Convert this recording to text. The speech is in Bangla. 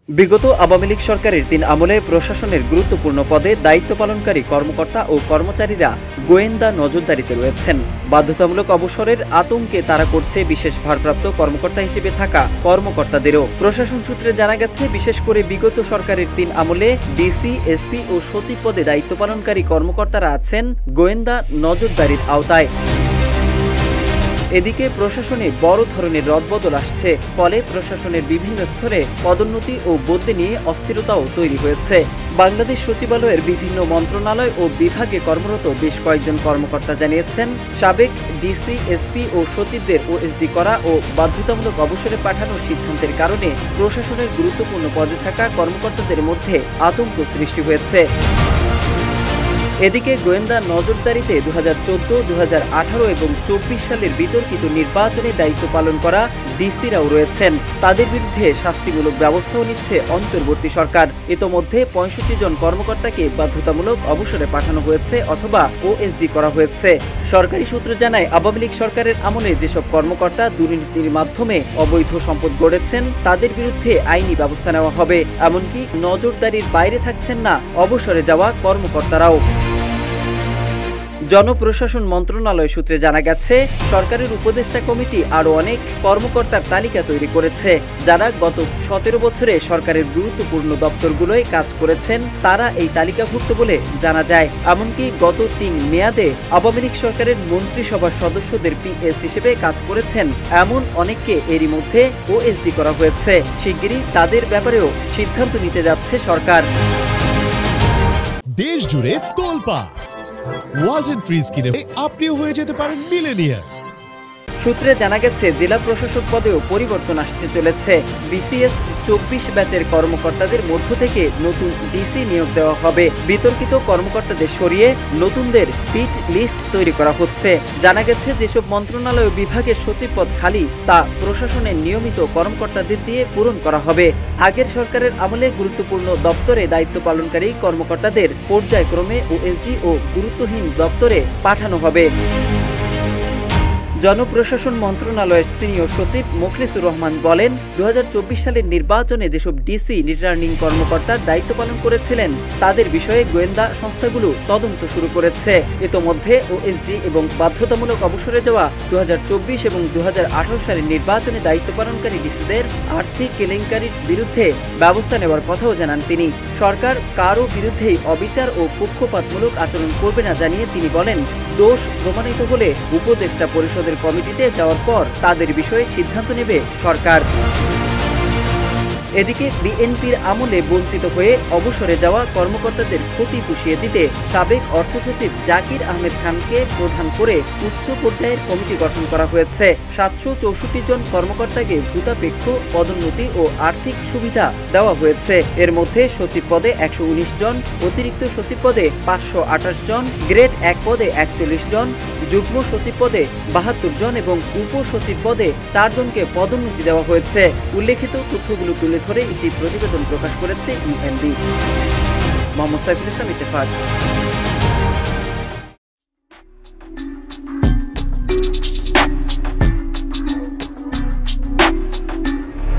বিগত আওয়ামী লীগ সরকারের ৩ আমলে প্রশাসনের গুরুত্বপূর্ণ পদে দায়িত্ব পালনকারী কর্মকর্তা ও কর্মচারীরা গোয়েন্দা নজরদারিতে রয়েছেন। বাধ্যতামূলক অবসরের আতঙ্কে তারা করছে বিশেষ ভারপ্রাপ্ত কর্মকর্তা হিসেবে থাকা কর্মকর্তাদেরও। প্রশাসন সূত্রে জানা গেছে, বিশেষ করে বিগত সরকারের ৩ আমলে ডিসি, এসপি ও সচিব পদে দায়িত্ব পালনকারী কর্মকর্তারা আছেন গোয়েন্দা নজরদারির আওতায়। এদিকে প্রশাসনে বড় ধরনের রদবদল আসছে, ফলে প্রশাসনের বিভিন্ন স্তরে পদোন্নতি ও বদলি নিয়ে অস্থিরতাও তৈরি হয়েছে। বাংলাদেশ সচিবালয়ের বিভিন্ন মন্ত্রণালয় ও বিভাগে কর্মরত বেশ কয়েকজন কর্মকর্তা জানিয়েছেন, সাবেক ডিসি, এসপি ও সচিবদের ওএসডি করা ও বাধ্যতামূলক অবসরে পাঠানোর সিদ্ধান্তের কারণে প্রশাসনের গুরুত্বপূর্ণ পদে থাকা কর্মকর্তাদের মধ্যে আতঙ্ক সৃষ্টি হয়েছে। এদিকে গোয়েন্দা নজরদারিতে 2014, 2018 এবং 24 সালের বিতর্কিত নির্বাচনে দায়িত্ব পালন করা ডিসিরাও রয়েছেন। তাদের বিরুদ্ধে শাস্তিমূলক ব্যবস্থাও নিচ্ছে অন্তর্বর্তী সরকার। ইতোমধ্যে 65 জন কর্মকর্তাকে বাধ্যতামূলক অবসরে পাঠানো হয়েছে অথবা ওএসডি করা হয়েছে। সরকারি সূত্র জানায়, আওয়ামী লীগ সরকারের আমলে যেসব কর্মকর্তা দুর্নীতির মাধ্যমে অবৈধ সম্পদ গড়েছেন তাদের বিরুদ্ধে আইনি ব্যবস্থা নেওয়া হবে। এমনকি নজরদারির বাইরে থাকছেন না অবসরে যাওয়া কর্মকর্তারাও। জনপ্রশাসন মন্ত্রণালয় সূত্রে জানা গেছে, সরকারের উপদেষ্টা কমিটি আরও অনেক কর্মকর্তার তালিকা তৈরি করেছে, যারা গত 17 বছরে সরকারের গুরুত্বপূর্ণ দপ্তরগুলোয় কাজ করেছেন। তারা এই তালিকাভুক্ত বলে জানা যায়। এমনকি গত 3 মেয়াদে আওয়ামী লীগ সরকারের মন্ত্রিসভার সদস্যদের পিএস হিসেবে কাজ করেছেন এমন অনেককে এরই মধ্যে ওএসডি করা হয়েছে। শিগগিরই তাদের ব্যাপারেও সিদ্ধান্ত নিতে যাচ্ছে সরকার। দেশ জুড়ে তোলপাড় ওয়ালটন ফ্রিজ কিনে আপনিও হয়ে যেতে পারেন মিলেনিয়ার। সূত্রে জানা গেছে, জেলা প্রশাসক পদেও পরিবর্তন আসতে চলেছে। বিসিএস 24 ব্যাচের কর্মকর্তাদের মধ্য থেকে নতুন ডিসি নিয়োগ দেওয়া হবে। বিতর্কিত কর্মকর্তাদের সরিয়ে নতুনদের ফিট লিস্ট তৈরি করা হচ্ছে। জানা গেছে, যেসব মন্ত্রণালয় ও বিভাগের সচিব পদ খালি তা প্রশাসনের নিয়মিত কর্মকর্তাদের দিয়ে পূরণ করা হবে। আগের সরকারের আমলে গুরুত্বপূর্ণ দপ্তরে দায়িত্ব পালনকারী কর্মকর্তাদের পর্যায়ক্রমে ওএসডি ও গুরুত্বহীন দপ্তরে পাঠানো হবে। জনপ্রশাসন মন্ত্রণালয়ের সিনিয়র সচিব মুখলিসুর রহমান বলেন, 2024 সালের নির্বাচনে যেসব ডিসি রিটার্নিং কর্মকর্তার দায়িত্ব পালন করেছিলেন তাদের বিষয়ে গোয়েন্দা সংস্থাগুলো তদন্ত শুরু করেছে। ইতোমধ্যে ওএসডি এবং বাধ্যতামূলক অবসরে যাওয়া 2024 এবং 2018 সালের নির্বাচনে দায়িত্ব পালনকারী ডিসিদের আর্থিক কেলেঙ্কারির বিরুদ্ধে ব্যবস্থা নেওয়ার কথাও জানান তিনি। সরকার কারও বিরুদ্ধেই অবিচার ও পক্ষপাতমূলক আচরণ করবে না জানিয়ে তিনি বলেন, দোষ প্রমাণিত হলে উপদেষ্টা পরিষদের কমিটিতে যাওয়ার পর তাদের বিষয়ে সিদ্ধান্ত নেবে সরকার। এদিকে বিএনপির আমলে বঞ্চিত হয়ে অবসরে যাওয়া কর্মকর্তাদের ক্ষতি পুষিয়ে দিতে সাবেক অর্থ সচিব জাকির আহমেদ খানকে প্রধান করে উচ্চ পর্যায়ের কমিটি গঠন করা হয়েছে। 764 জন কর্মকর্তাকে ভূতাপেক্ষ পদোন্নতি ও আর্থিক সুবিধা দেওয়া হয়েছে। এর মধ্যে সচিব পদে 119 জন, অতিরিক্ত সচিব পদে 528 জন, গ্রেড 1 পদে 41 জন, যুগ্ম সচিব পদে 72 জন এবং উপসচিব পদে 4 জনকে পদোন্নতি দেওয়া হয়েছে। উল্লেখিত তথ্যগুলো তুলে ধরে একটি প্রতিবেদন প্রকাশ করেছে ইউএনবি। মোহাম্মদ সাইফুল ইসলাম, ইত্তেফাক।